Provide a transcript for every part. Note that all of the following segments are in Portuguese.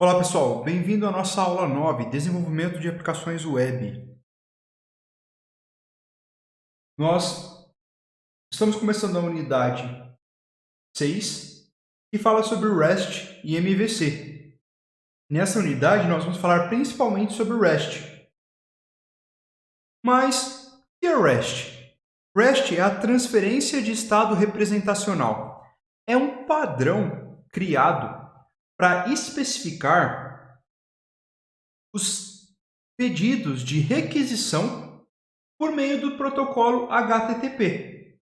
Olá pessoal, bem-vindo à nossa aula 9, Desenvolvimento de Aplicações Web. Nós estamos começando a unidade 6, que fala sobre REST e MVC. Nessa unidade nós vamos falar principalmente sobre REST. Mas o que é REST? REST é a transferência de estado representacional. É um padrão criado para especificar os pedidos de requisição por meio do protocolo HTTP.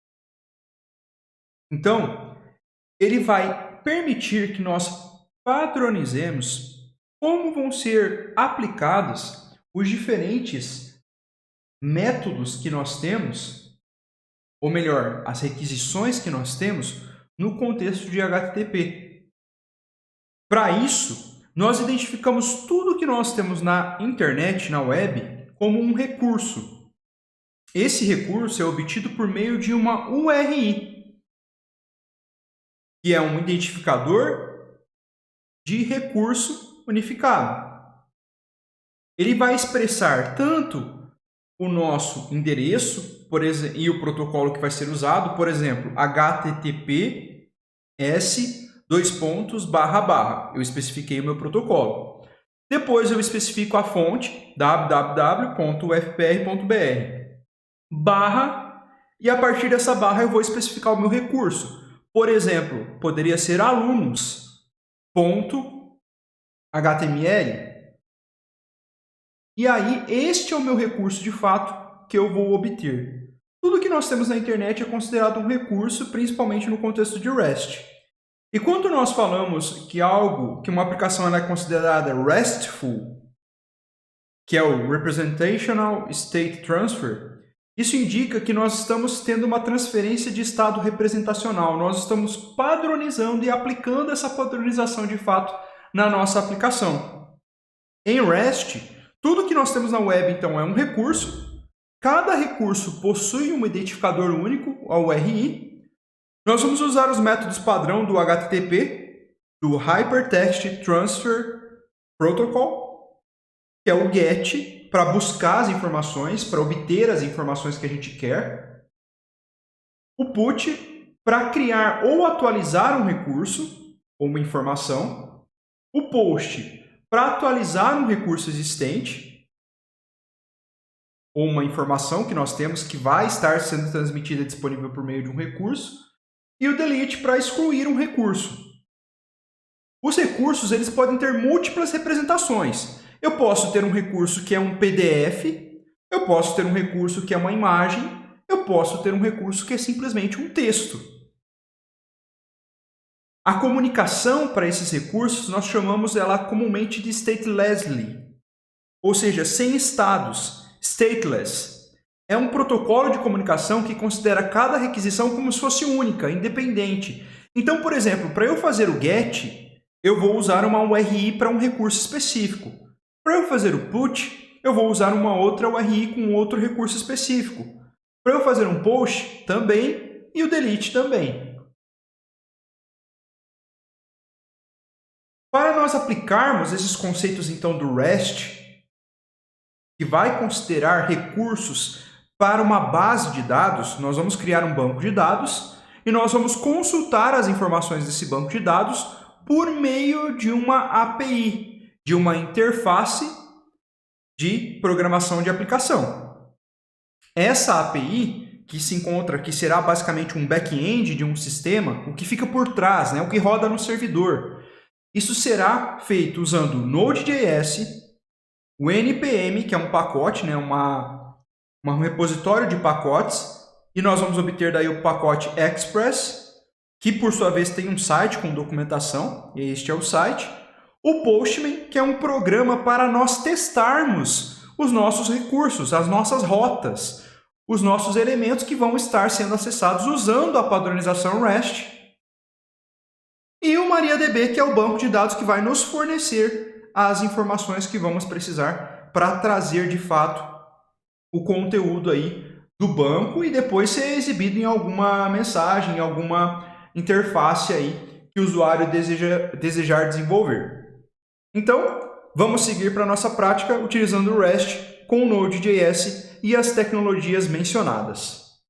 Então, ele vai permitir que nós padronizemos como vão ser aplicados os diferentes métodos que nós temos, ou melhor, as requisições que nós temos no contexto de HTTP. Para isso, nós identificamos tudo que nós temos na internet, na web, como um recurso. Esse recurso é obtido por meio de uma URI, que é um identificador de recurso unificado. Ele vai expressar tanto o nosso endereço, por exemplo, e o protocolo que vai ser usado, por exemplo, https://. Eu especifiquei o meu protocolo. Depois eu especifico a fonte, www.ufpr.br. E a partir dessa barra eu vou especificar o meu recurso. Por exemplo, poderia ser alunos.html. E aí, este é o meu recurso de fato que eu vou obter. Tudo que nós temos na internet é considerado um recurso, principalmente no contexto de REST. E quando nós falamos que uma aplicação é considerada RESTful, que é o Representational State Transfer, isso indica que nós estamos tendo uma transferência de estado representacional. Nós estamos padronizando e aplicando essa padronização de fato na nossa aplicação. Em REST, tudo que nós temos na web, então, é um recurso. Cada recurso possui um identificador único, a URI. Nós vamos usar os métodos padrão do HTTP, do Hypertext Transfer Protocol, que é o GET, para buscar as informações, para obter as informações que a gente quer. O PUT, para criar ou atualizar um recurso ou uma informação. O POST, para atualizar um recurso existente ou uma informação que nós temos que vai estar sendo transmitida disponível por meio de um recurso. E o DELETE, para excluir um recurso. Os recursos eles podem ter múltiplas representações. Eu posso ter um recurso que é um PDF, eu posso ter um recurso que é uma imagem, eu posso ter um recurso que é simplesmente um texto. A comunicação para esses recursos, nós chamamos ela comumente de statelessly, ou seja, sem estados, stateless. É um protocolo de comunicação que considera cada requisição como se fosse única, independente. Então, por exemplo, para eu fazer o GET, eu vou usar uma URI para um recurso específico. Para eu fazer o PUT, eu vou usar uma outra URI com outro recurso específico. Para eu fazer um POST, também, e o DELETE também. Para nós aplicarmos esses conceitos, então, do REST, que vai considerar recursos para uma base de dados, nós vamos criar um banco de dados e nós vamos consultar as informações desse banco de dados por meio de uma API, de uma interface de programação de aplicação. Essa API que será basicamente um back-end de um sistema, o que fica por trás, o que roda no servidor. Isso será feito usando Node.js, o NPM, que é um pacote, um repositório de pacotes, e nós vamos obter daí o pacote Express, que por sua vez tem um site com documentação, e este é o site. O Postman, que é um programa para nós testarmos os nossos recursos, as nossas rotas, os nossos elementos que vão estar sendo acessados usando a padronização REST. E o MariaDB, que é o banco de dados que vai nos fornecer as informações que vamos precisar para trazer de fato o conteúdo aí do banco e depois ser exibido em alguma mensagem, em alguma interface aí que o usuário desejar desenvolver. Então, vamos seguir para a nossa prática utilizando o REST com o Node.js e as tecnologias mencionadas.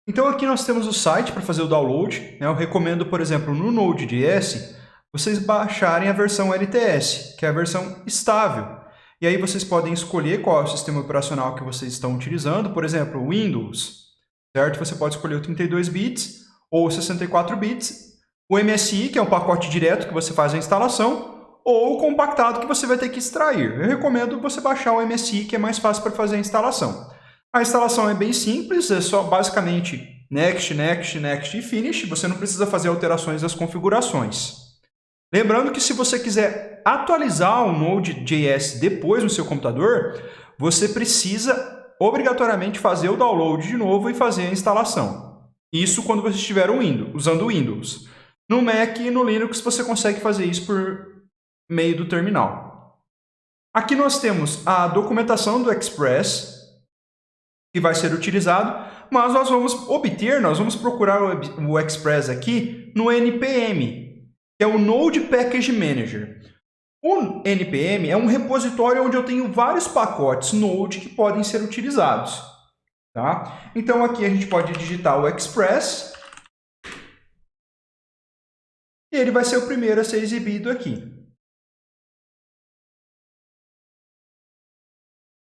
Então aqui nós temos o site para fazer o download. Eu recomendo, por exemplo, no Node.js, vocês baixarem a versão LTS, que é a versão estável. E aí vocês podem escolher qual é o sistema operacional que vocês estão utilizando, por exemplo, Windows, certo? Você pode escolher o 32 bits ou 64 bits, o MSI, que é um pacote direto que você faz a instalação, ou o compactado que você vai ter que extrair. Eu recomendo você baixar o MSI, que é mais fácil para fazer a instalação. A instalação é bem simples, é só basicamente next, next, next e finish. Você não precisa fazer alterações das configurações. Lembrando que se você quiser atualizar o Node.js depois no seu computador, você precisa obrigatoriamente fazer o download de novo e fazer a instalação. Isso quando você estiver usando o Windows. No Mac e no Linux você consegue fazer isso por meio do terminal. Aqui nós temos a documentação do Express, que vai ser utilizado, mas nós vamos procurar o Express aqui no NPM, que é o Node Package Manager. O NPM é um repositório onde eu tenho vários pacotes Node que podem ser utilizados. Tá? Então aqui a gente pode digitar o Express e ele vai ser o primeiro a ser exibido aqui.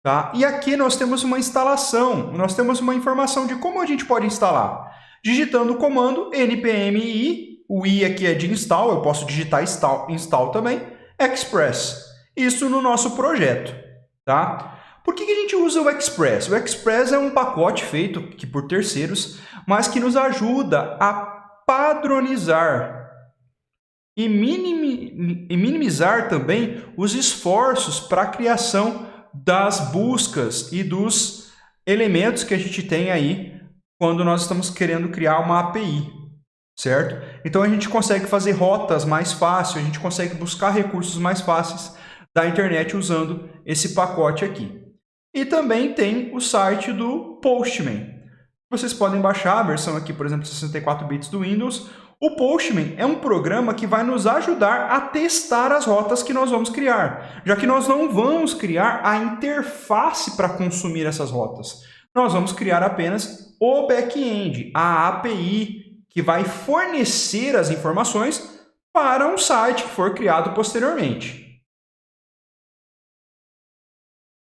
Tá? E aqui nós temos uma instalação, nós temos uma informação de como a gente pode instalar. Digitando o comando npm i, o i aqui é de install, eu posso digitar install também, Express. Isso no nosso projeto. Tá? Por que a gente usa o Express? O Express é um pacote feito aqui por terceiros, mas que nos ajuda a padronizar e minimizar também os esforços para a criação das buscas e dos elementos que a gente tem aí quando nós estamos querendo criar uma API, certo? Então a gente consegue fazer rotas mais fácil, a gente consegue buscar recursos mais fáceis da internet usando esse pacote aqui. E também tem o site do Postman. Vocês podem baixar a versão aqui, por exemplo, 64 bits do Windows. O Postman é um programa que vai nos ajudar a testar as rotas que nós vamos criar, já que nós não vamos criar a interface para consumir essas rotas. Nós vamos criar apenas o back-end, a API, que vai fornecer as informações para um site que for criado posteriormente.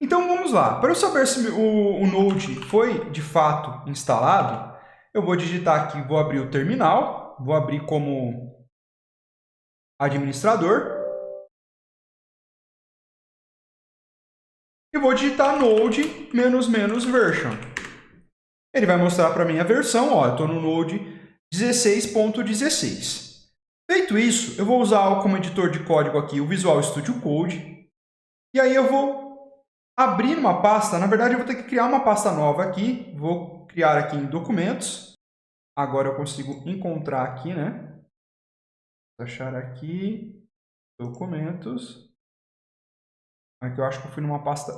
Então vamos lá. Para eu saber se o Node foi de fato instalado, eu vou digitar aqui, vou abrir o terminal. Vou abrir como administrador. E vou digitar node --version. Ele vai mostrar para mim a versão. Ó, eu estou no Node 16.16. Feito isso, eu vou usar como editor de código aqui o Visual Studio Code. E aí eu vou abrir uma pasta. Na verdade, eu vou ter que criar uma pasta nova aqui. Vou criar aqui em documentos. Agora eu consigo encontrar aqui, né? Vou achar aqui, documentos. Aqui eu acho que eu fui numa pasta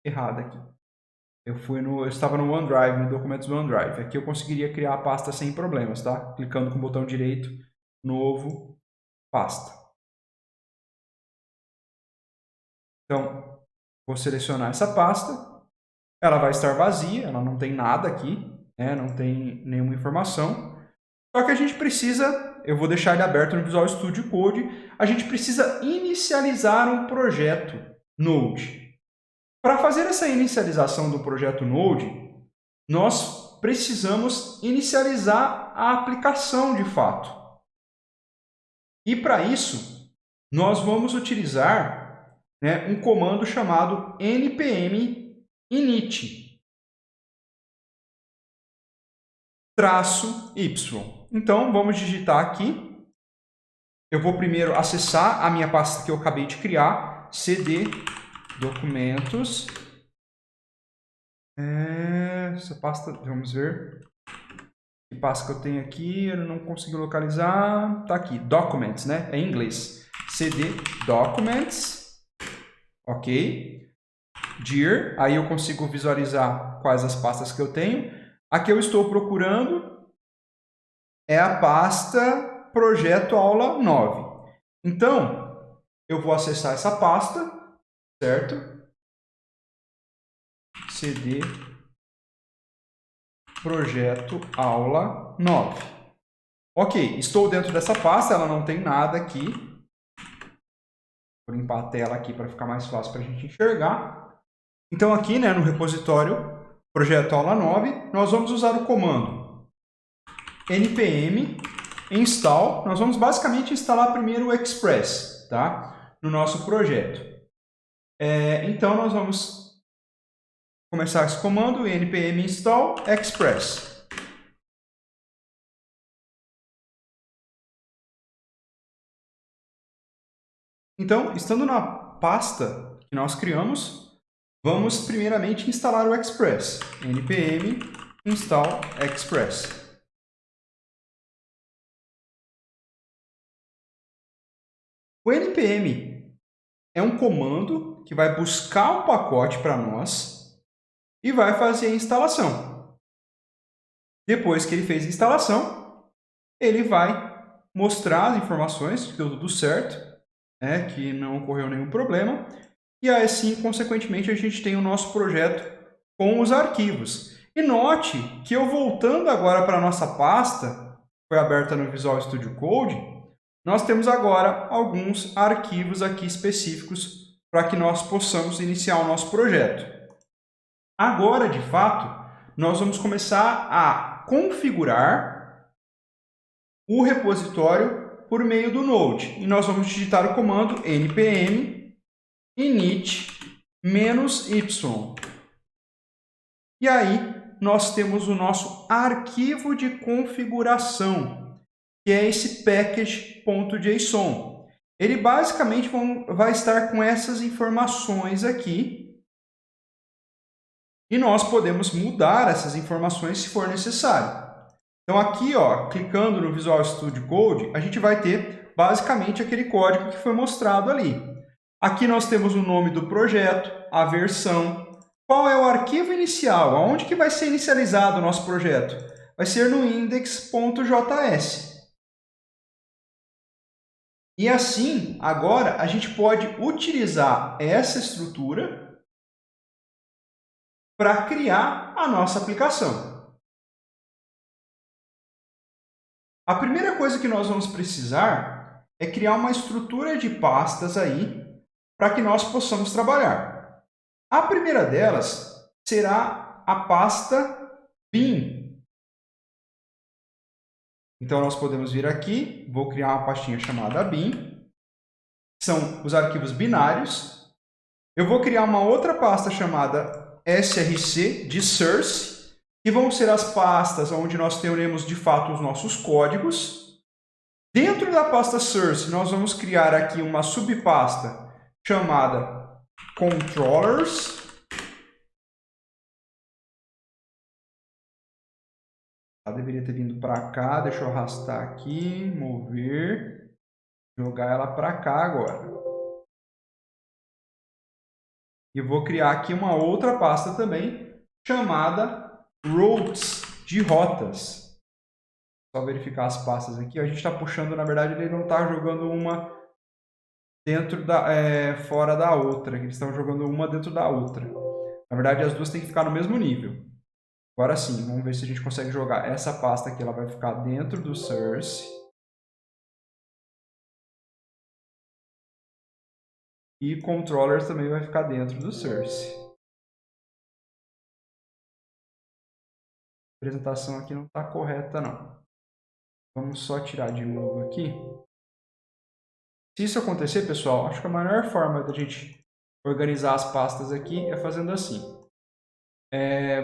errada aqui. Eu estava no OneDrive, no documentos do OneDrive. Aqui eu conseguiria criar a pasta sem problemas, tá? Clicando com o botão direito, novo, pasta. Então, vou selecionar essa pasta. Ela vai estar vazia, ela não tem nada aqui. Não tem nenhuma informação. Só que a gente precisa, eu vou deixar ele aberto no Visual Studio Code, a gente precisa inicializar um projeto Node. Para fazer essa inicialização do projeto Node, nós precisamos inicializar a aplicação de fato. E para isso, nós vamos utilizar um comando chamado npm init. -y. Então, vamos digitar aqui. Eu vou primeiro acessar a minha pasta que eu acabei de criar, cd documentos. Essa pasta, vamos ver. Que pasta que eu tenho aqui, eu não consigo localizar. Tá aqui, documents, né? É em inglês. cd documents. Ok. Dir. Aí eu consigo visualizar quais as pastas que eu tenho. A que eu estou procurando é a pasta projeto aula 9. Então, eu vou acessar essa pasta, certo? CD projeto aula 9. Ok, estou dentro dessa pasta, ela não tem nada aqui. Vou limpar a tela aqui para ficar mais fácil para a gente enxergar. Então aqui, né, no repositório projeto aula 9, nós vamos usar o comando npm install. Nós vamos basicamente instalar primeiro o Express, tá? No nosso projeto. Então nós vamos começar esse comando npm install Express. Então, estando na pasta que nós criamos, vamos primeiramente instalar o Express. npm install Express. O npm é um comando que vai buscar o pacote para nós e vai fazer a instalação. Depois que ele fez a instalação, ele vai mostrar as informações que deu tudo certo, que não ocorreu nenhum problema, e assim, consequentemente, a gente tem o nosso projeto com os arquivos. E note que eu voltando agora para a nossa pasta, que foi aberta no Visual Studio Code, nós temos agora alguns arquivos aqui específicos para que nós possamos iniciar o nosso projeto. Agora, de fato, nós vamos começar a configurar o repositório por meio do Node. E nós vamos digitar o comando npm init-y. E aí, nós temos o nosso arquivo de configuração, que é esse package.json. Ele basicamente vai estar com essas informações aqui. E nós podemos mudar essas informações se for necessário. Então aqui, clicando no Visual Studio Code, a gente vai ter basicamente aquele código que foi mostrado ali. Aqui nós temos o nome do projeto, a versão, qual é o arquivo inicial, aonde que vai ser inicializado o nosso projeto? Vai ser no index.js. E assim, agora a gente pode utilizar essa estrutura para criar a nossa aplicação. A primeira coisa que nós vamos precisar é criar uma estrutura de pastas aí para que nós possamos trabalhar. A primeira delas será a pasta bin. Então, nós podemos vir aqui, vou criar uma pastinha chamada bin, são os arquivos binários. Eu vou criar uma outra pasta chamada src de source, que vão ser as pastas onde nós teremos de fato os nossos códigos. Dentro da pasta source, nós vamos criar aqui uma subpasta chamada controllers. Ela deveria ter vindo para cá, deixa eu arrastar aqui, mover, jogar ela para cá agora. E vou criar aqui uma outra pasta também chamada routes, de rotas. Só verificar as pastas aqui. A gente está puxando, na verdade, ele não está jogando uma dentro fora da outra. Eles estão jogando uma dentro da outra. Na verdade, as duas têm que ficar no mesmo nível. Agora sim, vamos ver se a gente consegue jogar essa pasta aqui. Ela vai ficar dentro do source. E controllers também vai ficar dentro do source. A apresentação aqui não está correta, não. Vamos só tirar de novo aqui. Se isso acontecer, pessoal, acho que a melhor forma da gente organizar as pastas aqui é fazendo assim.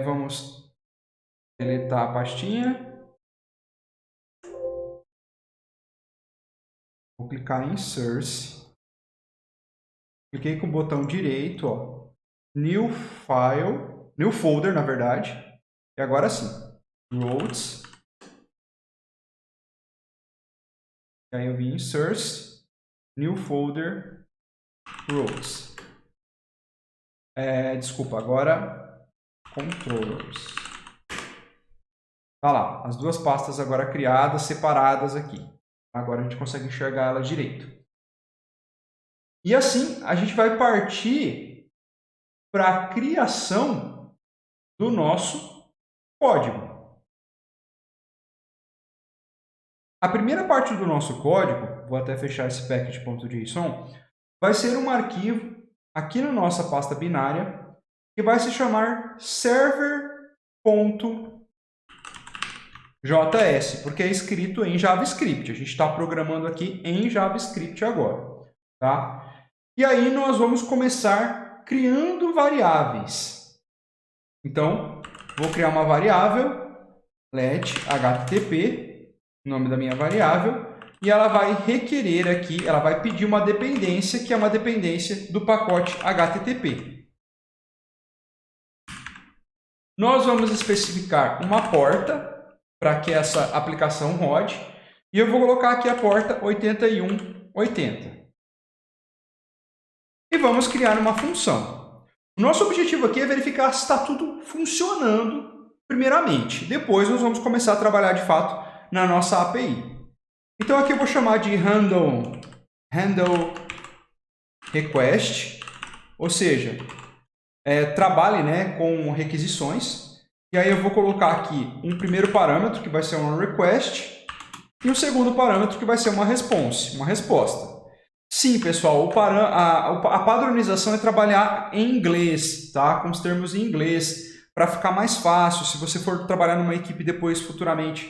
Vamos deletar a pastinha. Vou clicar em Source. Cliquei com o botão direito, New File, New Folder, na verdade. E agora sim, Routes. E aí eu vim em Source, New Folder, Routes. Desculpa, agora Controllers. Tá lá, as duas pastas agora criadas, separadas aqui. Agora a gente consegue enxergar ela direito. E assim, a gente vai partir para a criação do nosso código. A primeira parte do nosso código, vou até fechar esse package.json, vai ser um arquivo aqui na nossa pasta binária que vai se chamar server.js, porque é escrito em JavaScript. A gente está programando aqui em JavaScript agora, tá? E aí nós vamos começar criando variáveis. Então, vou criar uma variável, let http, nome da minha variável, e ela vai requerer aqui, ela vai pedir uma dependência, que é uma dependência do pacote HTTP. Nós vamos especificar uma porta para que essa aplicação rode, e eu vou colocar aqui a porta 8180. E vamos criar uma função. O nosso objetivo aqui é verificar se está tudo funcionando primeiramente. Depois nós vamos começar a trabalhar de fato na nossa API. Então aqui eu vou chamar de handle request, ou seja, trabalhe, né, com requisições. E aí eu vou colocar aqui um primeiro parâmetro que vai ser uma request e um segundo parâmetro que vai ser uma response, uma resposta. Sim, pessoal, a padronização é trabalhar em inglês, tá? Com os termos em inglês, para ficar mais fácil. Se você for trabalhar numa equipe depois, futuramente,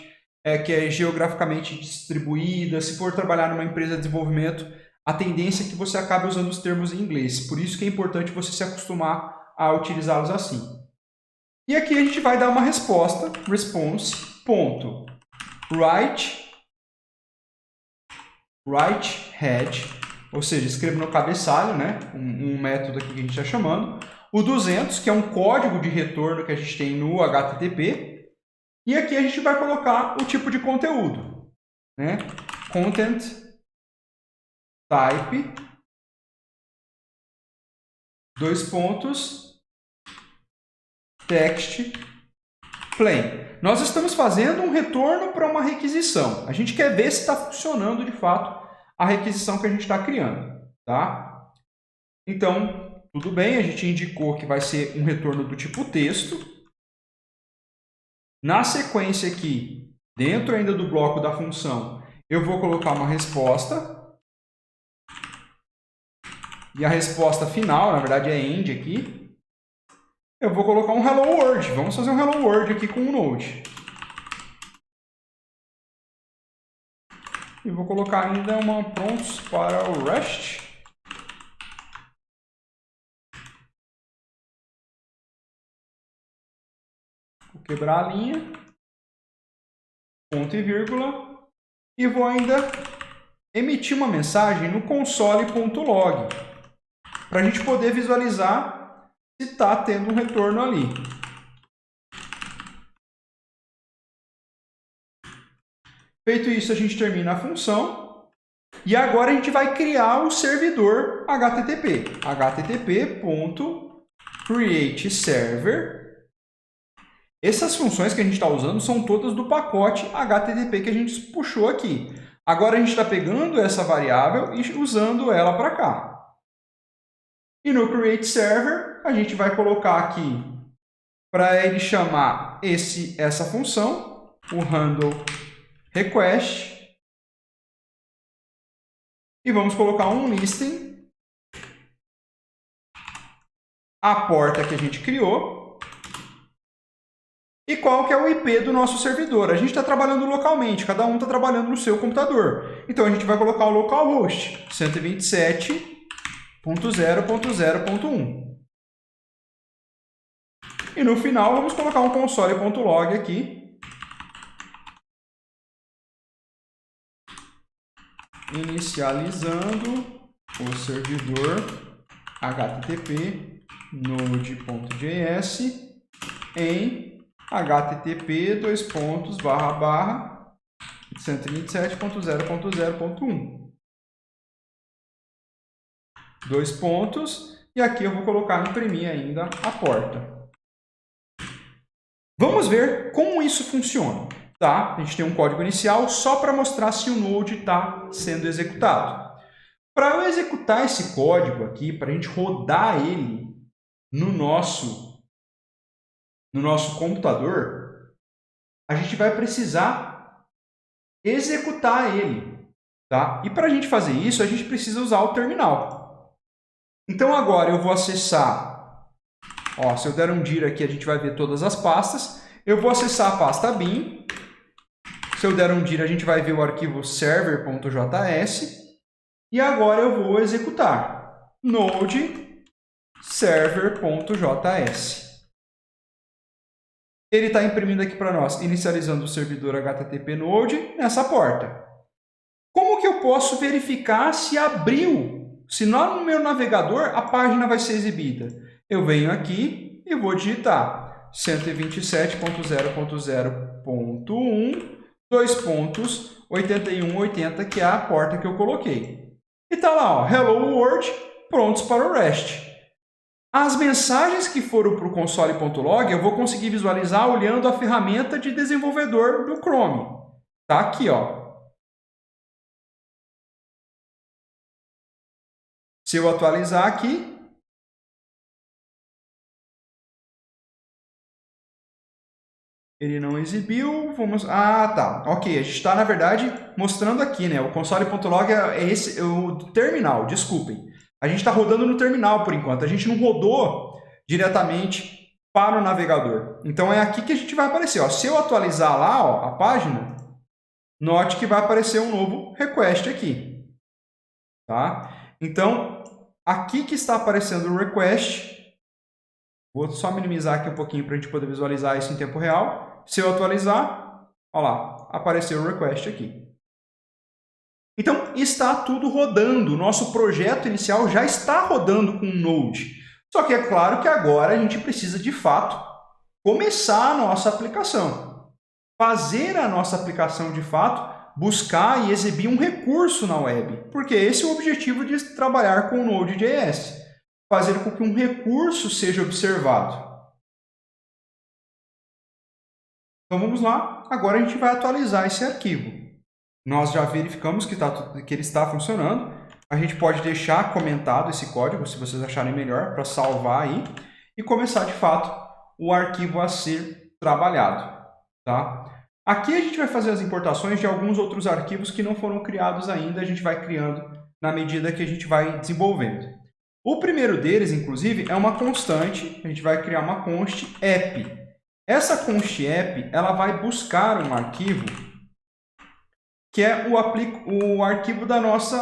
que é geograficamente distribuída, se for trabalhar numa empresa de desenvolvimento, a tendência é que você acabe usando os termos em inglês. Por isso que é importante você se acostumar a utilizá-los assim. E aqui a gente vai dar uma resposta, response.write-head, ou seja, escreva no cabeçalho, né? Um método aqui que a gente está chamando. O 200, que é um código de retorno que a gente tem no HTTP. E aqui a gente vai colocar o tipo de conteúdo, né? Content type, text plain. Nós estamos fazendo um retorno para uma requisição. A gente quer ver se está funcionando de fato a requisição que a gente está criando, tá? Então, tudo bem, a gente indicou que vai ser um retorno do tipo texto. Na sequência aqui, dentro ainda do bloco da função, eu vou colocar uma resposta. E a resposta final, na verdade é end aqui. Eu vou colocar um hello world. Vamos fazer um hello world aqui com o Node. E vou colocar ainda uma prontos para o REST. Vou quebrar a linha. Ponto e vírgula. E vou ainda emitir uma mensagem no console.log. Para a gente poder visualizar se está tendo um retorno ali. Feito isso, a gente termina a função. E agora a gente vai criar o servidor HTTP. http.createServer. Essas funções que a gente está usando são todas do pacote HTTP que a gente puxou aqui. Agora a gente está pegando essa variável e usando ela para cá. E no createServer, a gente vai colocar aqui para ele chamar essa função, o handle request, e vamos colocar um listing, a porta que a gente criou, e qual que é o IP do nosso servidor. A gente está trabalhando localmente, cada um está trabalhando no seu computador. Então a gente vai colocar o localhost 127.0.0.1. E no final vamos colocar um console.log aqui. Inicializando o servidor HTTP node.js em http://127.0.0.1. Dois pontos, e aqui eu vou colocar imprimir ainda a porta. Vamos ver como isso funciona. tá? A gente tem um código inicial só para mostrar se o Node está sendo executado. Para eu executar esse código aqui, para a gente rodar ele no nosso computador, a gente vai precisar executar ele, tá? E para a gente fazer isso, a gente precisa usar o terminal. Então agora eu vou acessar, ó, se eu der um dir aqui, a gente vai ver todas as pastas. Eu vou acessar a pasta bin. Se eu der um dir, a gente vai ver o arquivo server.js. E agora eu vou executar node server.js. Ele está imprimindo aqui para nós, inicializando o servidor HTTP Node nessa porta. Como que eu posso verificar se abriu, se lá no meu navegador a página vai ser exibida? Eu venho aqui e vou digitar 127.0.0.1, 2.8180, que é a porta que eu coloquei. E está lá, ó, Hello World, prontos para o REST. As mensagens que foram para o console.log eu vou conseguir visualizar olhando a ferramenta de desenvolvedor do Chrome. Está aqui, ó. Se eu atualizar aqui, ele não exibiu, vamos... Ah, tá. Ok, a gente está, na verdade, mostrando aqui, né? O console.log é esse, o terminal, desculpem. A gente está rodando no terminal por enquanto. A gente não rodou diretamente para o navegador. Então, é aqui que a gente vai aparecer. Ó. Se eu atualizar lá, ó, a página, note que vai aparecer um novo request aqui. Tá? Então, aqui que está aparecendo o request. Vou só minimizar aqui um pouquinho para a gente poder visualizar isso em tempo real. Se eu atualizar, olha lá, apareceu o request aqui. Então, está tudo rodando. O nosso projeto inicial já está rodando com o Node. Só que é claro que agora a gente precisa, de fato, começar a nossa aplicação. Fazer a nossa aplicação, de fato, buscar e exibir um recurso na web. Porque esse é o objetivo de trabalhar com o Node.js. Fazer com que um recurso seja observado. Então, vamos lá. Agora a gente vai atualizar esse arquivo. Nós já verificamos que ele está funcionando. A gente pode deixar comentado esse código, se vocês acharem melhor, para salvar aí e começar, de fato, o arquivo a ser trabalhado. Tá? Aqui a gente vai fazer as importações de alguns outros arquivos que não foram criados ainda. A gente vai criando na medida que a gente vai desenvolvendo. O primeiro deles, inclusive, é uma constante. A gente vai criar uma const app. Essa const app ela vai buscar um arquivo que é o arquivo do nosso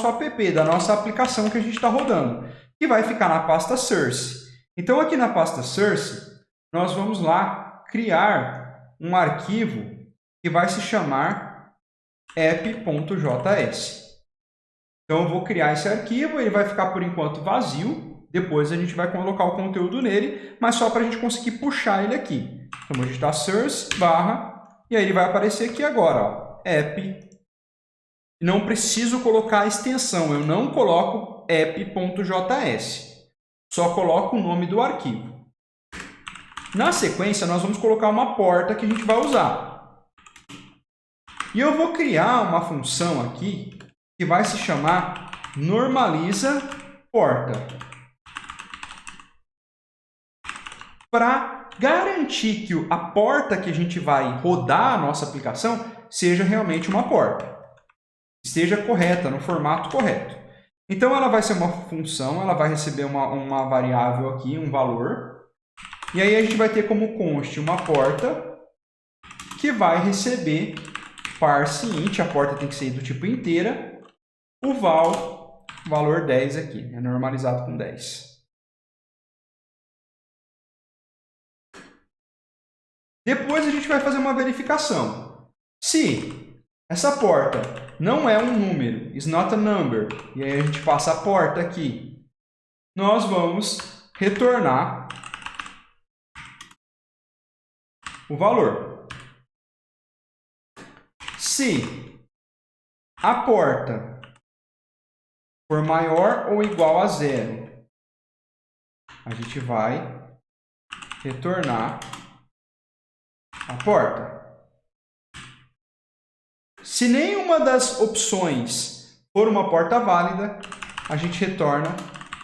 app, da nossa aplicação que a gente está rodando, que vai ficar na pasta source. Então, aqui na pasta source, nós vamos lá criar um arquivo que vai se chamar app.js. Então, eu vou criar esse arquivo, ele vai ficar, por enquanto, vazio. Depois, a gente vai colocar o conteúdo nele, mas só para a gente conseguir puxar ele aqui. Então, vou digitar source, barra, e aí ele vai aparecer aqui agora, ó. App. Não preciso colocar a extensão, eu não coloco app.js. Só coloco o nome do arquivo. Na sequência, nós vamos colocar uma porta que a gente vai usar. E eu vou criar uma função aqui que vai se chamar normaliza porta. Para garantir que a porta que a gente vai rodar a nossa aplicação seja realmente uma porta. Esteja correta, no formato correto. Então, ela vai ser uma função, ela vai receber uma variável aqui, um valor. E aí, a gente vai ter como const uma porta que vai receber parse int, a porta tem que ser do tipo inteira, o valor 10 aqui, é normalizado com 10. Depois, a gente vai fazer uma verificação. Se essa porta não é um número, is not a number, e aí a gente passa a porta aqui, nós vamos retornar o valor. Se a porta for maior ou igual a 0, a gente vai retornar a porta. Se nenhuma das opções for uma porta válida, a gente retorna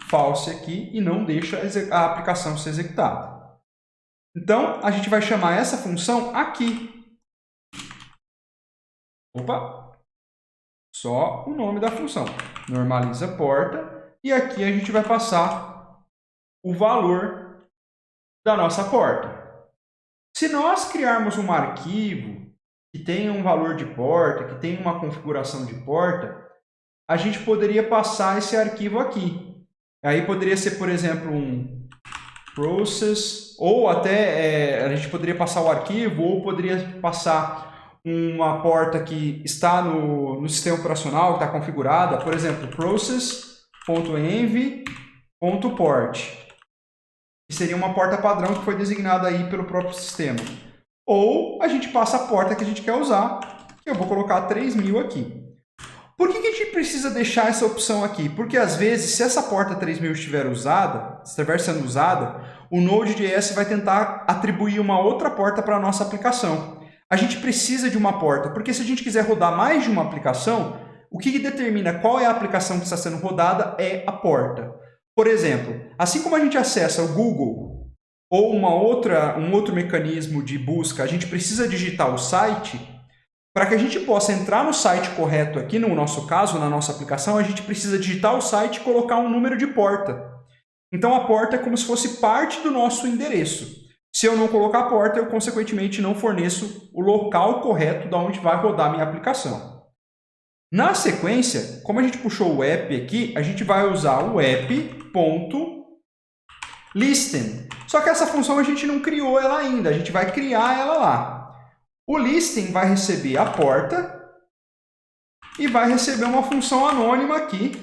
false aqui e não deixa a aplicação ser executada. Então, a gente vai chamar essa função aqui. Opa! Só o nome da função. Normaliza porta. E aqui a gente vai passar o valor da nossa porta. Se nós criarmos um arquivo que tenha um valor de porta, que tenha uma configuração de porta, a gente poderia passar esse arquivo aqui. Aí poderia ser, por exemplo, um process, ou até a gente poderia passar o arquivo, ou poderia passar uma porta que está no sistema operacional, que está configurada, por exemplo, process.env.port, que seria uma porta padrão que foi designada aí pelo próprio sistema. Ou a gente passa a porta que a gente quer usar, que eu vou colocar 3000 aqui. Por que a gente precisa deixar essa opção aqui? Porque às vezes, se essa porta 3000 estiver sendo usada, o Node.js vai tentar atribuir uma outra porta para a nossa aplicação. A gente precisa de uma porta, porque se a gente quiser rodar mais de uma aplicação, o que determina qual é a aplicação que está sendo rodada é a porta. Por exemplo, assim como a gente acessa o Google ou um outro mecanismo de busca, a gente precisa digitar o site. Para que a gente possa entrar no site correto aqui, no nosso caso, na nossa aplicação, a gente precisa digitar o site e colocar um número de porta. Então, a porta é como se fosse parte do nosso endereço. Se eu não colocar a porta, eu, consequentemente, não forneço o local correto de onde vai rodar a minha aplicação. Na sequência, como a gente puxou o app aqui, a gente vai usar o app.listen. Só que essa função a gente não criou ela ainda, a gente vai criar ela lá. O listing vai receber a porta e vai receber uma função anônima aqui.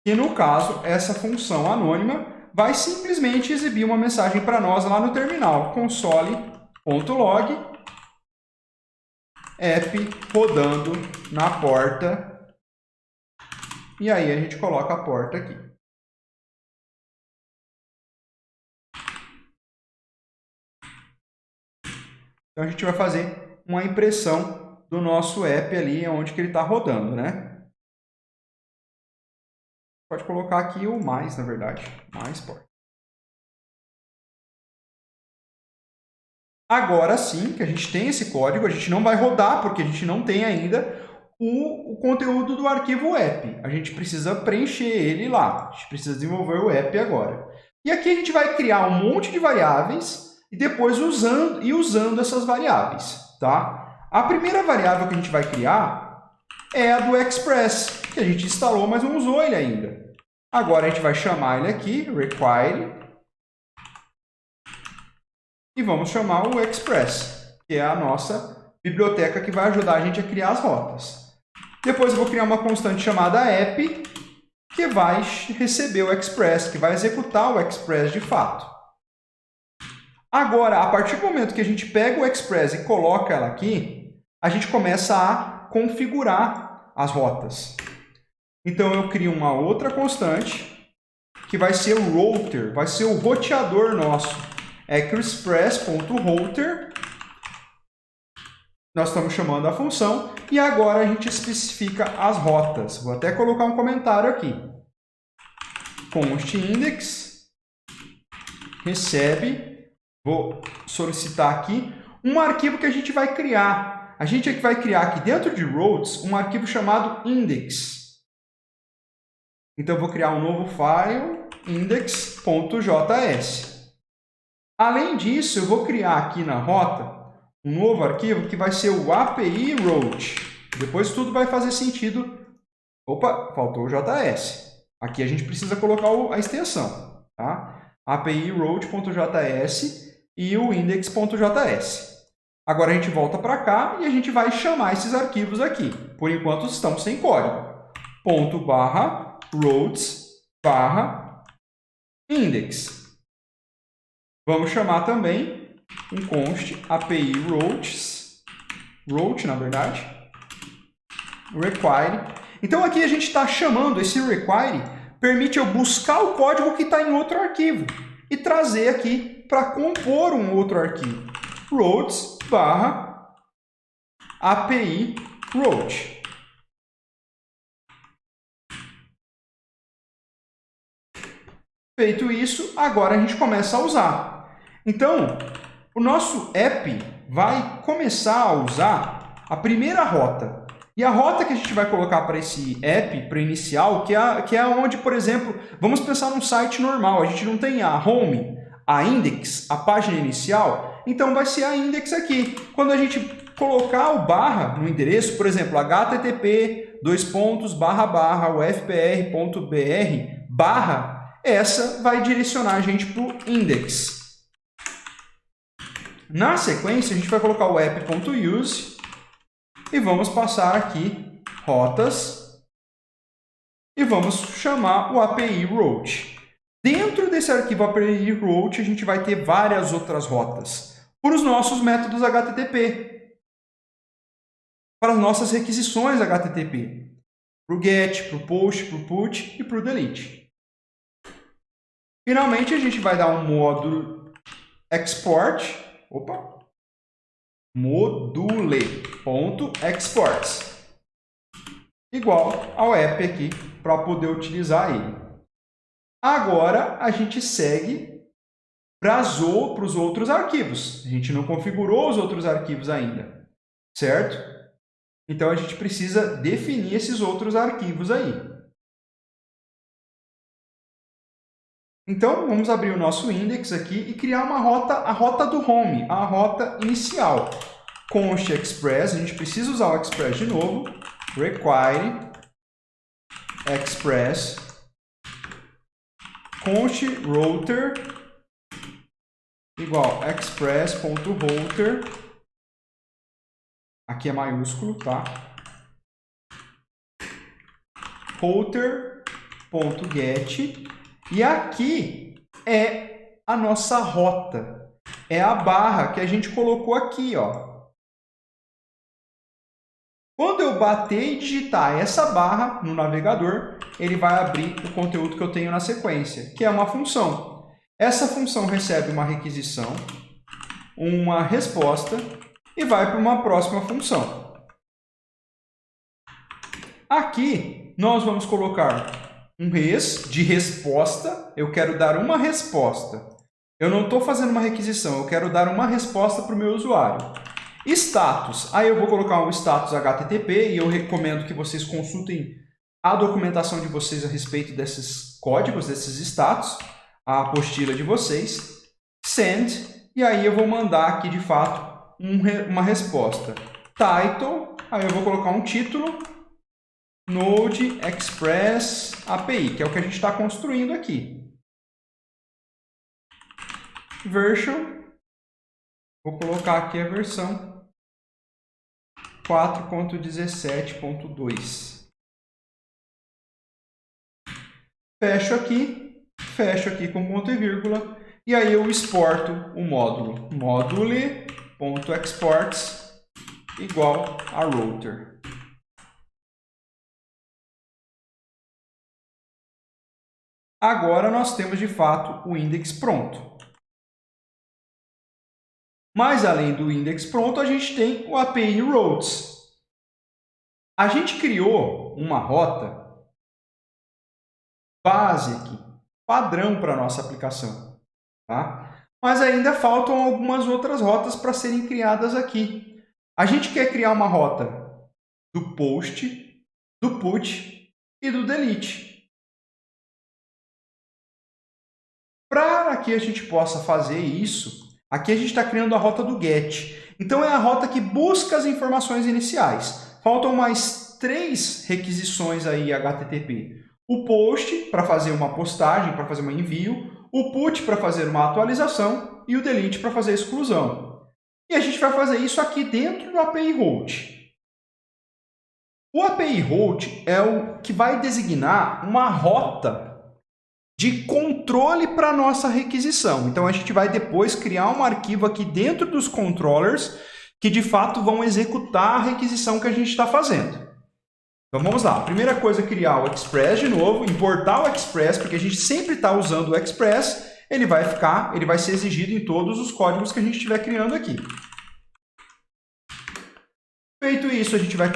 E no caso, essa função anônima vai simplesmente exibir uma mensagem para nós lá no terminal. console.log app rodando na porta. E aí a gente coloca a porta aqui. Então, a gente vai fazer uma impressão do nosso app ali, onde que ele está rodando, né? Pode colocar aqui o mais, na verdade. Mais porta. Agora sim, que a gente tem esse código, a gente não vai rodar, porque a gente não tem ainda o conteúdo do arquivo app. A gente precisa preencher ele lá. A gente precisa desenvolver o app agora. E aqui a gente vai criar um monte de variáveis e depois usando essas variáveis, tá? A primeira variável que a gente vai criar é a do Express, que a gente instalou, mas não usou ele ainda. Agora a gente vai chamar ele aqui, require, e vamos chamar o Express, que é a nossa biblioteca que vai ajudar a gente a criar as rotas. Depois eu vou criar uma constante chamada app, que vai receber o Express, que vai executar o Express de fato. Agora, a partir do momento que a gente pega o Express e coloca ela aqui, a gente começa a configurar as rotas. Então, eu crio uma outra constante, que vai ser o router, vai ser o roteador nosso. Express.router. Nós estamos chamando a função e agora a gente especifica as rotas. Vou até colocar um comentário aqui. Const index recebe. Vou solicitar aqui um arquivo que a gente vai criar. A gente vai criar aqui dentro de routes um arquivo chamado index. Então, eu vou criar um novo file, index.js. Além disso, eu vou criar aqui na rota um novo arquivo que vai ser o API route. Depois tudo vai fazer sentido. Opa, faltou o JS. Aqui a gente precisa colocar a extensão, tá? API route.js e o index.js. Agora a gente volta para cá e a gente vai chamar esses arquivos aqui. Por enquanto estão sem código. .routes/index. Vamos chamar também um const API routes, route na verdade, require. Então aqui a gente está chamando esse require, permite eu buscar o código que está em outro arquivo e trazer aqui para compor um outro arquivo. Routes/ API route. Feito isso, agora a gente começa a usar. Então, o nosso app vai começar a usar a primeira rota. E a rota que a gente vai colocar para esse app, para inicial, que é onde, por exemplo, vamos pensar num site normal, a gente não tem a home, a index, a página inicial, então vai ser a index aqui. Quando a gente colocar o barra no endereço, por exemplo, http://ufpr.br/, essa vai direcionar a gente para o index. Na sequência, a gente vai colocar o app.use e vamos passar aqui rotas e vamos chamar o API route. Dentro desse arquivo API route, a gente vai ter várias outras rotas para os nossos métodos HTTP, para as nossas requisições HTTP, para o GET, para o POST, para o PUT e para o DELETE. Finalmente, a gente vai dar um módulo export, module.exports, igual ao app aqui, para poder utilizar ele. Agora, a gente segue para os outros arquivos. A gente não configurou os outros arquivos ainda, certo? Então, a gente precisa definir esses outros arquivos aí. Então, vamos abrir o nosso index aqui e criar uma rota, a rota do home, a rota inicial. Const express, a gente precisa usar o express de novo. Require express const router igual express.router. Aqui é maiúsculo, tá? Router.get. E aqui é a nossa rota. É a barra que a gente colocou aqui, ó. Quando eu bater e digitar essa barra no navegador, ele vai abrir o conteúdo que eu tenho na sequência, que é uma função. Essa função recebe uma requisição, uma resposta e vai para uma próxima função. Aqui, nós vamos colocar um res de resposta. Eu quero dar uma resposta. Eu não estou fazendo uma requisição, eu quero dar uma resposta para o meu usuário. Status. Aí eu vou colocar um status HTTP e eu recomendo que vocês consultem a documentação de vocês a respeito desses códigos, desses status, a apostila de vocês. Send. E aí eu vou mandar aqui, de fato, uma resposta. Title. Aí eu vou colocar um título. Node Express API, que é o que a gente está construindo aqui. Version, vou colocar aqui a versão 4.17.2. Fecho aqui com ponto e vírgula, e aí eu exporto o módulo module.exports igual a router. Agora nós temos, de fato, o index pronto. Mas, além do index pronto, a gente tem o API routes. A gente criou uma rota base aqui, padrão para a nossa aplicação, tá? Mas ainda faltam algumas outras rotas para serem criadas aqui. A gente quer criar uma rota do POST, do PUT e do DELETE. Para que a gente possa fazer isso, aqui a gente está criando a rota do GET. Então, é a rota que busca as informações iniciais. Faltam mais 3 requisições aí HTTP. O POST, para fazer uma postagem, para fazer um envio. O PUT, para fazer uma atualização. E o DELETE, para fazer a exclusão. E a gente vai fazer isso aqui dentro do API route. O API route é o que vai designar uma rota de controle para a nossa requisição. Então, a gente vai depois criar um arquivo aqui dentro dos controllers que, de fato, vão executar a requisição que a gente está fazendo. Então, vamos lá. Primeira coisa, criar o Express de novo, importar o Express, porque a gente sempre está usando o Express, ele vai ser exigido em todos os códigos que a gente estiver criando aqui. Feito isso, a gente vai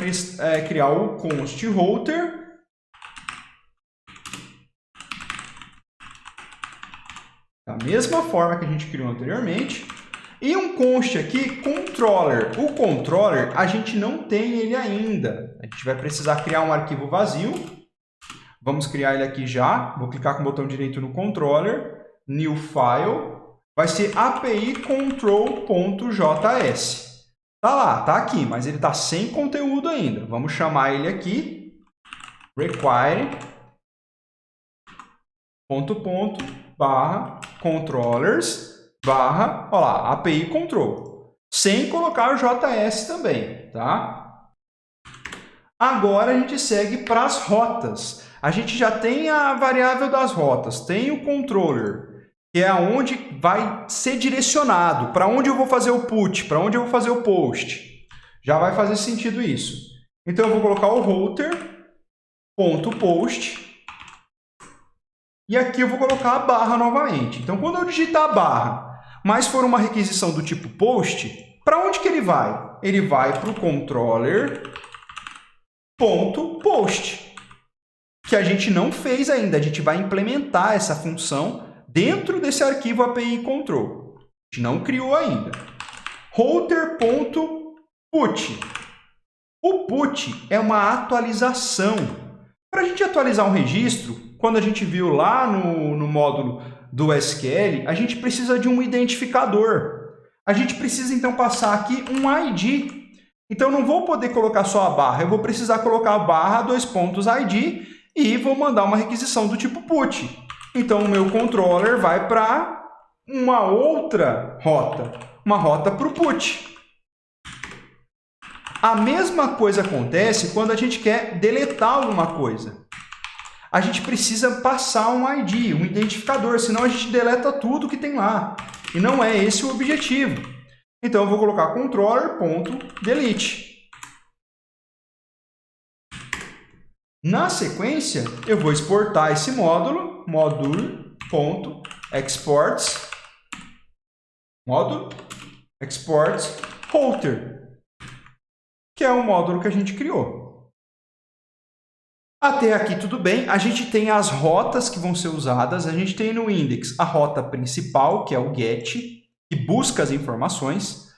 criar o const router. Da mesma forma que a gente criou anteriormente. E um const aqui, controller. O controller, a gente não tem ele ainda. A gente vai precisar criar um arquivo vazio. Vamos criar ele aqui já. Vou clicar com o botão direito no controller. New file. Vai ser api control.js. Tá lá, tá aqui, mas ele tá sem conteúdo ainda. Vamos chamar ele aqui. Require. Barra controllers. Barra, ó lá, API control. Sem colocar o JS também, tá? Agora a gente segue para as rotas. A gente já tem a variável das rotas, tem o controller, que é onde vai ser direcionado, para onde eu vou fazer o put, para onde eu vou fazer o post. Já vai fazer sentido isso. Então eu vou colocar o router.post e aqui eu vou colocar a barra novamente. Então quando eu digitar a barra, mas for uma requisição do tipo post, para onde que ele vai? Ele vai para o controller.post, que a gente não fez ainda. A gente vai implementar essa função dentro desse arquivo API control. A gente não criou ainda. Router.put. O put é uma atualização. Para a gente atualizar um registro, quando a gente viu lá no módulo do SQL, a gente precisa de um identificador. A gente precisa, então, passar aqui um ID. Então, eu não vou poder colocar só a barra, eu vou precisar colocar a barra, /ID, e vou mandar uma requisição do tipo put. Então, o meu controller vai para uma outra rota, uma rota para o put. A mesma coisa acontece quando a gente quer deletar alguma coisa. A gente precisa passar um ID, um identificador, senão a gente deleta tudo que tem lá. E não é esse o objetivo. Então, eu vou colocar controller.delete. Na sequência, eu vou exportar esse módulo, módulo.exports, router, que é o módulo que a gente criou. Até aqui tudo bem, a gente tem as rotas que vão ser usadas, a gente tem no index a rota principal, que é o get, que busca as informações.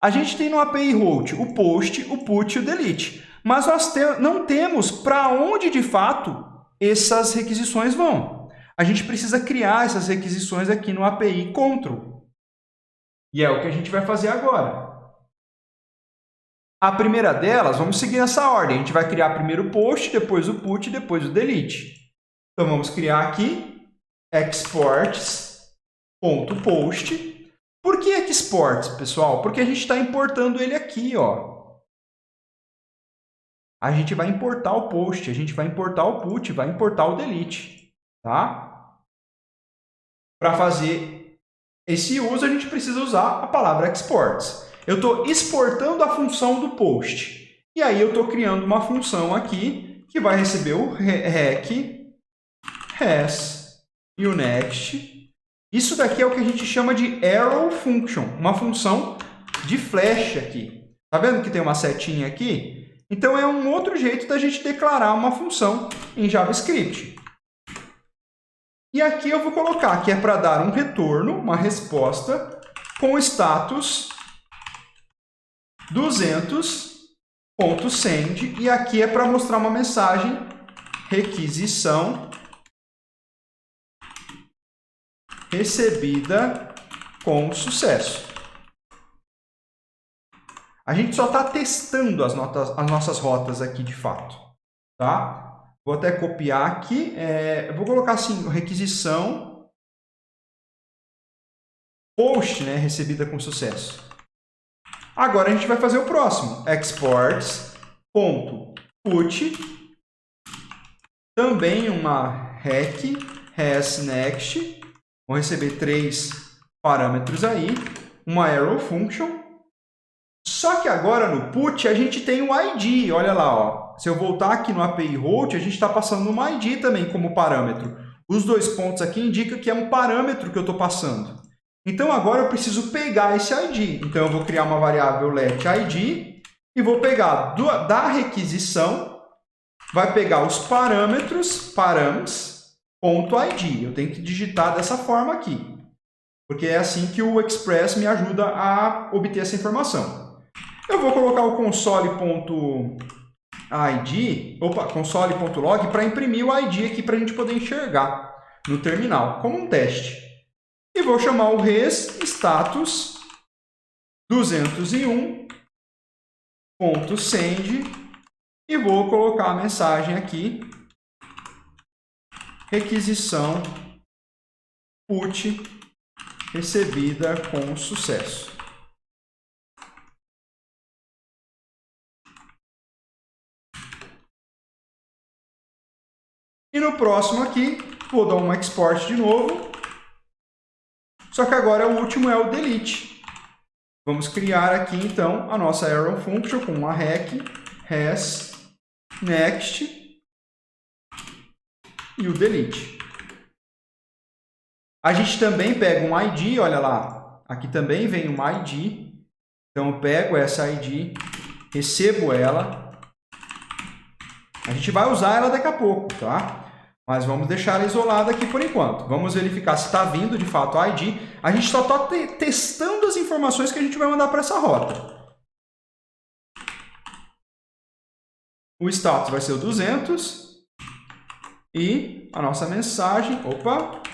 A gente tem no API route o post, o put e o delete. Mas nós não temos para onde, de fato, essas requisições vão. A gente precisa criar essas requisições aqui no API control. E é o que a gente vai fazer agora. A primeira delas, vamos seguir nessa ordem. A gente vai criar primeiro o post, depois o put, depois o delete. Então, vamos criar aqui exports.post. Por que exports, pessoal? Porque a gente está importando ele aqui, ó. A gente vai importar o post, a gente vai importar o put, vai importar o delete, tá? Para fazer esse uso, a gente precisa usar a palavra exports. Eu estou exportando a função do post. E aí eu estou criando uma função aqui que vai receber o rec, res e o next. Isso daqui é o que a gente chama de arrow function, uma função de flecha aqui. Tá vendo que tem uma setinha aqui? Então é um outro jeito da gente declarar uma função em JavaScript. E aqui eu vou colocar que é para dar um retorno, uma resposta, com o status 200.send, e aqui é para mostrar uma mensagem requisição recebida com sucesso. A gente só está testando as nossas rotas aqui de fato, tá? Vou até copiar aqui, eu vou colocar assim, requisição post, né, recebida com sucesso. Agora a gente vai fazer o próximo, exports.put, também uma rec, res, next, vão receber 3 parâmetros aí, uma arrow function. Só que agora no put a gente tem o ID, olha lá, ó. Se eu voltar aqui no API route, a gente está passando uma ID também como parâmetro. Os 2 pontos aqui indicam que é um parâmetro que eu estou passando. Então agora eu preciso pegar esse ID. Então eu vou criar uma variável letID e vou pegar da requisição, vai pegar os parâmetros, params.id. Eu tenho que digitar dessa forma aqui, porque é assim que o Express me ajuda a obter essa informação. Eu vou colocar o console.log para imprimir o ID aqui para a gente poder enxergar no terminal, como um teste. E vou chamar o res status 201.send e vou colocar a mensagem aqui, requisição put recebida com sucesso. E no próximo aqui, vou dar um export de novo. Só que agora o último é o delete. Vamos criar aqui, então, a nossa arrow function com a rec, res, next e o delete. A gente também pega um ID, olha lá. Aqui também vem um ID. Então, eu pego essa ID, recebo ela. A gente vai usar ela daqui a pouco, tá? Mas vamos deixar ela isolada aqui por enquanto. Vamos verificar se está vindo de fato a ID. A gente só está testando as informações que a gente vai mandar para essa rota. O status vai ser o 200. E a nossa mensagem,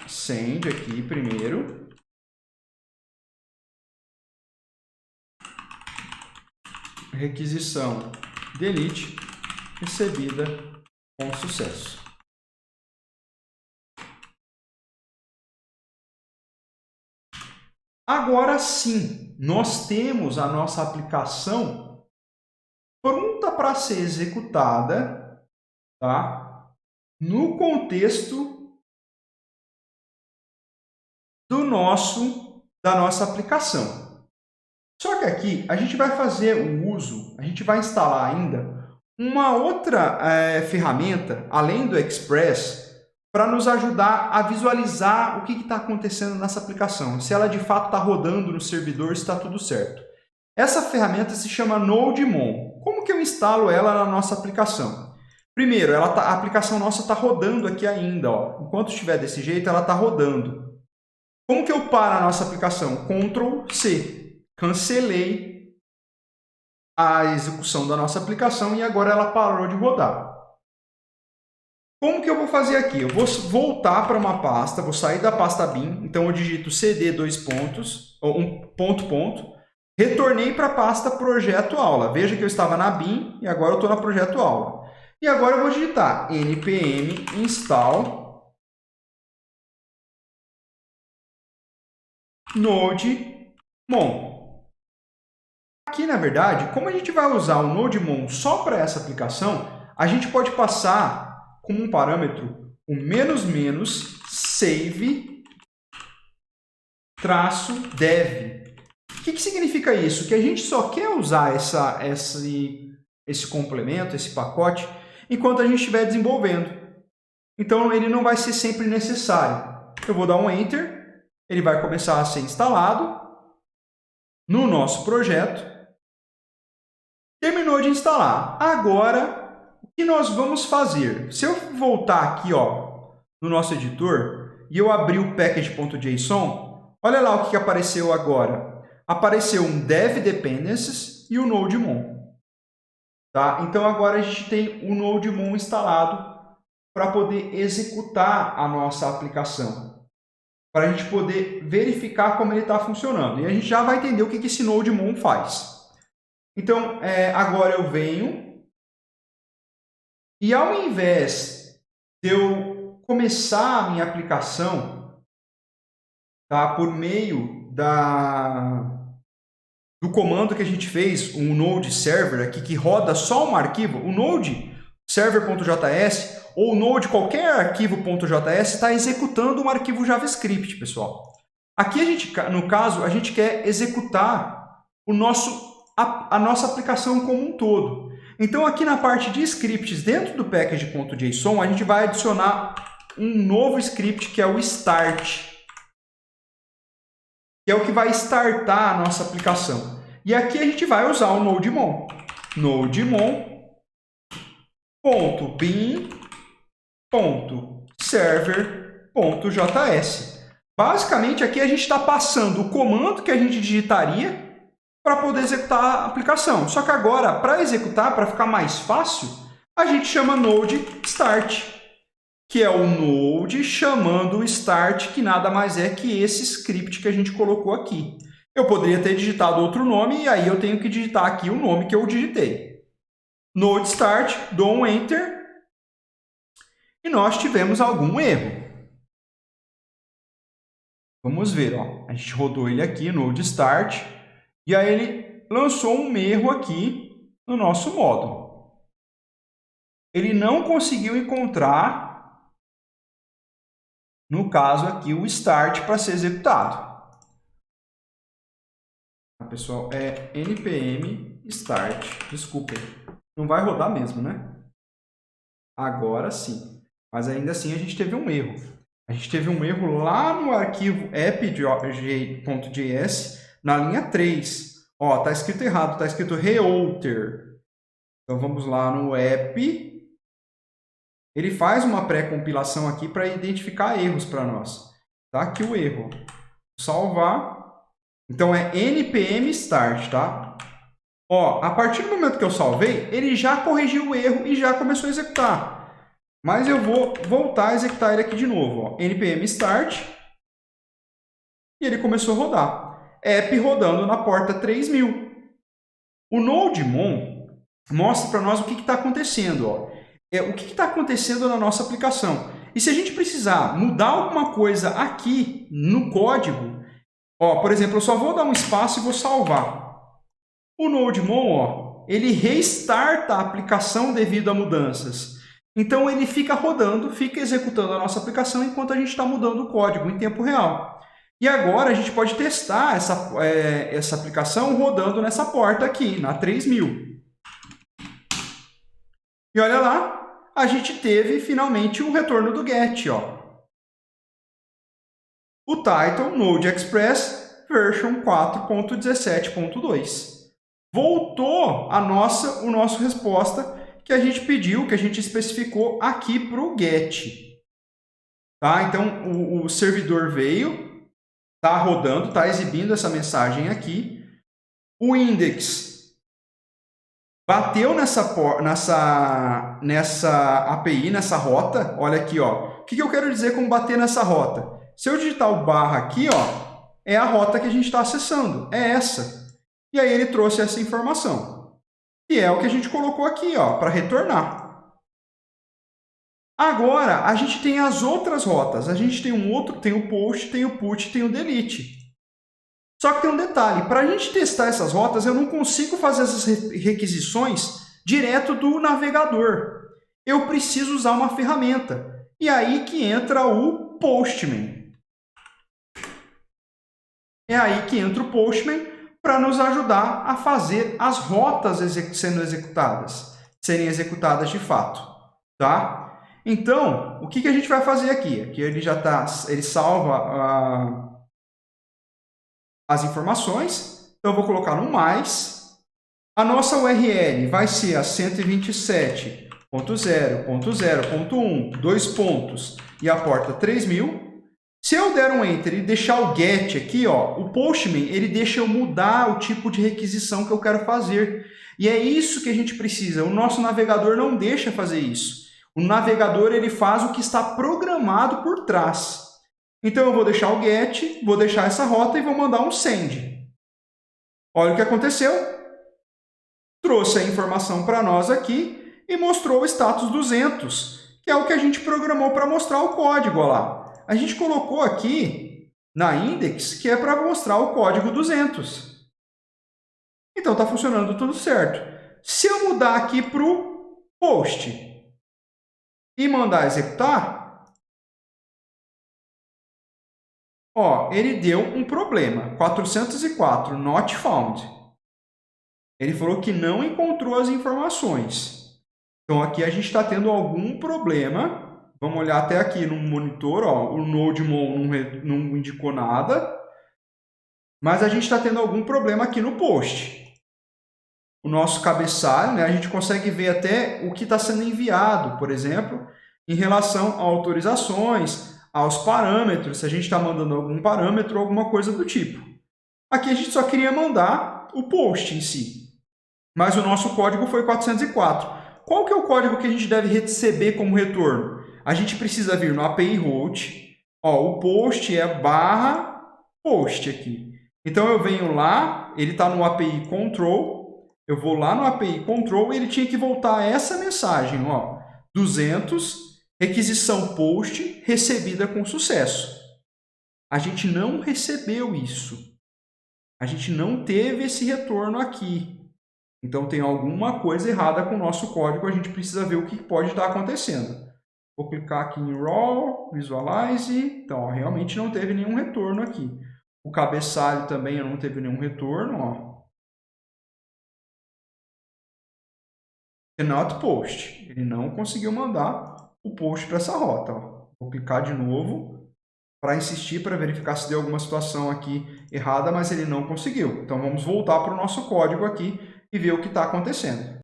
send aqui primeiro. Requisição delete recebida com sucesso. Agora sim, nós temos a nossa aplicação pronta para ser executada, tá? No contexto da nossa aplicação. Só que aqui a gente vai fazer o uso, a gente vai instalar ainda uma outra ferramenta, além do Express, para nos ajudar a visualizar o que está acontecendo nessa aplicação, se ela de fato está rodando no servidor, se está tudo certo. Essa ferramenta se chama NodeMon. Como que eu instalo ela na nossa aplicação? Primeiro, a aplicação nossa está rodando aqui ainda. Ó. Enquanto estiver desse jeito, ela está rodando. Como que eu paro a nossa aplicação? Ctrl+C. Cancelei a execução da nossa aplicação e agora ela parou de rodar. Como que eu vou fazer aqui? Eu vou voltar para uma pasta, vou sair da pasta bin, então eu digito cd : retornei para a pasta projeto aula. Veja que eu estava na bin e agora eu estou na projeto aula. E agora eu vou digitar npm install NodeMon. Aqui, na verdade, como a gente vai usar o NodeMon só para essa aplicação, a gente pode passar como um parâmetro o --save -dev. O que significa isso? Que a gente só quer usar esse complemento, esse pacote, enquanto a gente estiver desenvolvendo. Então, ele não vai ser sempre necessário. Eu vou dar um Enter, ele vai começar a ser instalado no nosso projeto. Terminou de instalar. Agora, o que nós vamos fazer? Se eu voltar aqui no nosso editor e eu abrir o package.json, olha lá o que apareceu agora. Apareceu um dev dependencies e o NodeMon. Tá? Então, agora a gente tem o NodeMon instalado para poder executar a nossa aplicação. Para a gente poder verificar como ele está funcionando. E a gente já vai entender o que esse NodeMon faz. Então, agora eu venho e ao invés de eu começar a minha aplicação, tá, por meio do comando que a gente fez, um node server aqui, que roda só um arquivo, o node server.js ou o node qualquer arquivo.js está executando um arquivo JavaScript, pessoal. Aqui, no caso, a gente quer executar a nossa aplicação como um todo. Então, aqui na parte de scripts, dentro do package.json, a gente vai adicionar um novo script, que é o start, que é o que vai startar a nossa aplicação. E aqui a gente vai usar o NodeMon. nodemon.bin.server.js. Basicamente, aqui a gente está passando o comando que a gente digitaria para poder executar a aplicação. Só que agora, para executar, para ficar mais fácil, a gente chama node start, que é o node chamando o start, que nada mais é que esse script que a gente colocou aqui. Eu poderia ter digitado outro nome, e aí eu tenho que digitar aqui o nome que eu digitei. Node start, dou um enter, e nós tivemos algum erro. Vamos ver, ó. A gente rodou ele aqui, node start, e aí ele lançou um erro aqui no nosso módulo. Ele não conseguiu encontrar, no caso aqui, o start para ser executado. Pessoal, é npm start. Desculpem, não vai rodar mesmo, né? Agora sim. Mas ainda assim a gente teve um erro. A gente teve um erro lá no arquivo app.js, na linha 3. Ó, tá escrito errado, tá escrito reouter. Então vamos lá no app. Ele faz uma pré-compilação aqui para identificar erros para nós. Tá aqui o erro. Salvar. Então é npm start, tá? Ó, a partir do momento que eu salvei, ele já corrigiu o erro e já começou a executar. Mas eu vou voltar a executar ele aqui de novo, ó. npm start. E ele começou a rodar. App rodando na porta 3000. O nodemon mostra para nós o que está acontecendo, ó. O que está acontecendo na nossa aplicação. E se a gente precisar mudar alguma coisa aqui no código, ó, por exemplo, eu só vou dar um espaço e vou salvar. O nodemon, ó, ele restarta a aplicação devido a mudanças. Então, ele fica rodando, fica executando a nossa aplicação enquanto a gente está mudando o código em tempo real. E agora a gente pode testar essa aplicação rodando nessa porta aqui, na 3000. E olha lá, a gente teve finalmente o retorno do get, ó. O title Node Express version 4.17.2. Voltou a nossa resposta que a gente pediu, que a gente especificou aqui para o get. Tá? Então, o servidor veio, está rodando, está exibindo essa mensagem aqui. O index bateu nessa API, nessa rota. Olha aqui, ó. O que eu quero dizer com bater nessa rota? Se eu digitar o barra aqui, ó, é a rota que a gente está acessando. É essa. E aí ele trouxe essa informação. E é o que a gente colocou aqui, ó, para retornar. Agora, a gente tem as outras rotas. A gente tem tem o post, tem o put, tem o delete. Só que tem um detalhe, para a gente testar essas rotas, eu não consigo fazer essas requisições direto do navegador. Eu preciso usar uma ferramenta. E aí que entra o Postman. É aí que entra o Postman para nos ajudar a fazer as rotas serem executadas de fato. Tá? Então, o que a gente vai fazer aqui? Aqui ele salva as informações. Então, eu vou colocar no mais. A nossa URL vai ser a 127.0.0.1, 2 pontos, e a porta 3000. Se eu der um Enter e deixar o GET aqui, ó, o Postman, ele deixa eu mudar o tipo de requisição que eu quero fazer. E é isso que a gente precisa. O nosso navegador não deixa fazer isso. O navegador ele faz o que está programado por trás. Então, eu vou deixar o GET, vou deixar essa rota e vou mandar um SEND. Olha o que aconteceu. Trouxe a informação para nós aqui e mostrou o status 200, que é o que a gente programou para mostrar o código. Olha lá. A gente colocou aqui na index, que é para mostrar o código 200. Então, está funcionando tudo certo. Se eu mudar aqui para o post e mandar executar, ó, ele deu um problema. 404, not found. Ele falou que não encontrou as informações. Então, aqui a gente está tendo algum problema. Vamos olhar até aqui no monitor, ó, o nodemon não indicou nada, mas a gente está tendo algum problema aqui no post. o nosso cabeçalho, né? A gente consegue ver até o que está sendo enviado, por exemplo, em relação a autorizações, aos parâmetros, se a gente está mandando algum parâmetro ou alguma coisa do tipo. Aqui a gente só queria mandar o post em si, mas o nosso código foi 404. Qual que é o código que a gente deve receber como retorno? A gente precisa vir no API route. O post é /post aqui. Então, eu venho lá, ele está no API control, eu vou lá no API control e ele tinha que voltar essa mensagem, 200, requisição post recebida com sucesso. A gente não recebeu isso. A gente não teve esse retorno aqui. Então, tem alguma coisa errada com o nosso código, a gente precisa ver o que pode estar acontecendo. Vou clicar aqui em Raw, Visualize. Então, realmente não teve nenhum retorno aqui. O cabeçalho também não teve nenhum retorno. Cannot post. Ele não conseguiu mandar o post para essa rota. Vou clicar de novo para insistir, para verificar se deu alguma situação aqui errada, mas ele não conseguiu. Então, vamos voltar para o nosso código aqui e ver o que está acontecendo.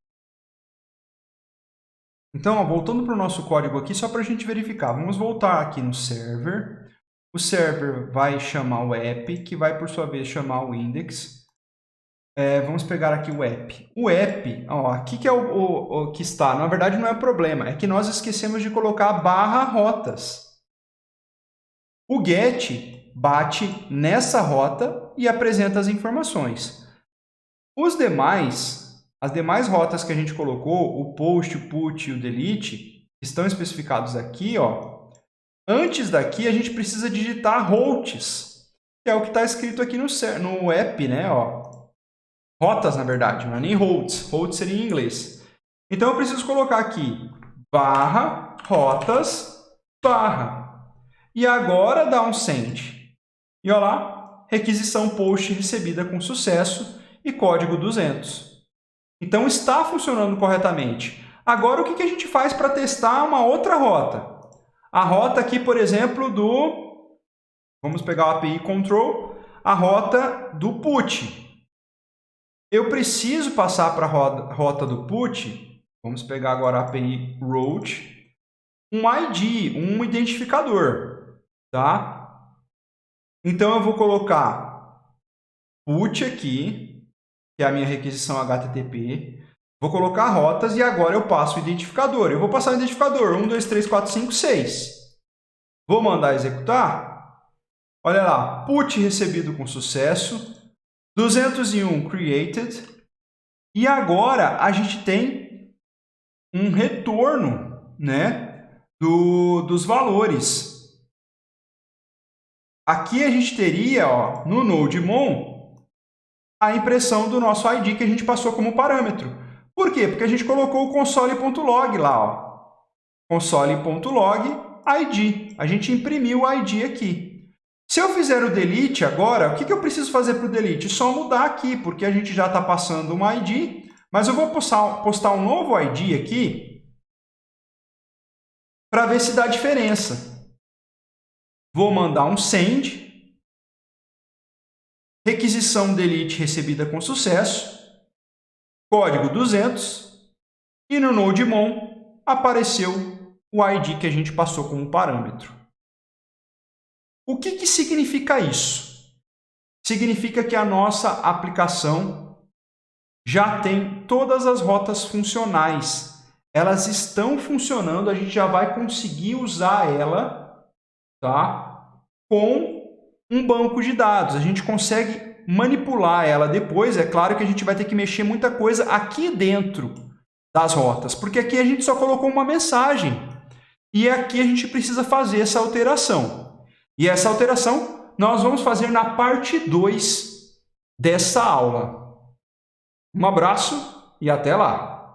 Então, voltando para o nosso código aqui, só para a gente verificar. Vamos voltar aqui no server. O server vai chamar o app, que vai, por sua vez, chamar o index. Vamos pegar aqui o app. O app, aqui que é o que está. Na verdade, não é problema. É que nós esquecemos de colocar /rotas. O get bate nessa rota e apresenta as informações. As demais rotas que a gente colocou, o post, o put e o delete, estão especificados aqui. Antes daqui, a gente precisa digitar routes, que é o que está escrito aqui no app, né? Rotas, na verdade, não é nem routes. Routes seria em inglês. Então, eu preciso colocar aqui /rotas /. E agora dá um send. E olha lá, requisição post recebida com sucesso e código 200. Então, está funcionando corretamente. Agora, o que a gente faz para testar uma outra rota? A rota aqui, por exemplo, vamos pegar o API Control, a rota do put. Eu preciso passar para a rota do put, vamos pegar agora a API Route, um ID, um identificador, tá? Então, eu vou colocar put aqui, que é a minha requisição HTTP. Vou colocar rotas e agora eu passo o identificador. Eu vou passar o identificador 1, 2, 3, 4, 5, 6. Vou mandar executar. Olha lá, put recebido com sucesso, 201 created. E agora a gente tem um retorno, né, dos valores. Aqui a gente teria, no NodeMon, a impressão do nosso ID que a gente passou como parâmetro. Por quê? Porque a gente colocou o console.log lá. Console.log ID. A gente imprimiu o ID aqui. Se eu fizer o delete agora, o que eu preciso fazer para o delete? Só mudar aqui, porque a gente já está passando um ID, mas eu vou postar um novo ID aqui para ver se dá diferença. Vou mandar um send. Requisição delete recebida com sucesso. Código 200. E no NodeMon apareceu o ID que a gente passou como parâmetro. O que significa isso? Significa que a nossa aplicação já tem todas as rotas funcionais. Elas estão funcionando, a gente já vai conseguir usar ela, tá? Com um banco de dados. A gente consegue manipular ela depois. É claro que a gente vai ter que mexer muita coisa aqui dentro das rotas, porque aqui a gente só colocou uma mensagem. E aqui a gente precisa fazer essa alteração. E essa alteração nós vamos fazer na parte 2 dessa aula. Um abraço e até lá!